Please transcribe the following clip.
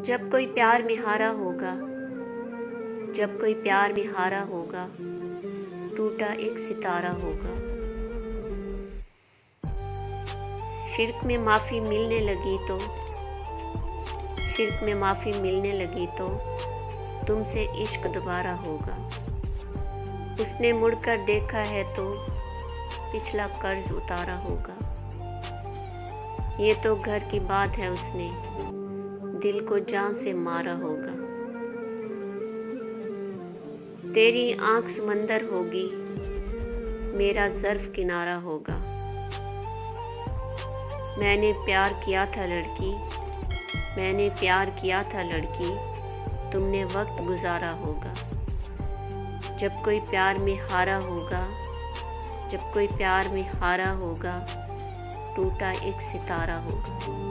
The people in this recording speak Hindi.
जब कोई प्यार में हारा होगा, जब कोई प्यार में हारा होगा, टूटा एक सितारा होगा। शिर्क में माफ़ी मिलने लगी तो, शिर्क में माफ़ी मिलने लगी तो तुमसे इश्क दोबारा होगा। उसने मुड़कर देखा है तो पिछला कर्ज उतारा होगा। ये तो घर की बात है, उसने दिल को जान से मारा होगा। तेरी आंख समंदर होगी, मेरा ज़र्फ किनारा होगा। मैंने प्यार किया था लड़की, मैंने प्यार किया था लड़की, तुमने वक्त गुजारा होगा। जब कोई प्यार में हारा होगा, जब कोई प्यार में हारा होगा, टूटा एक सितारा होगा।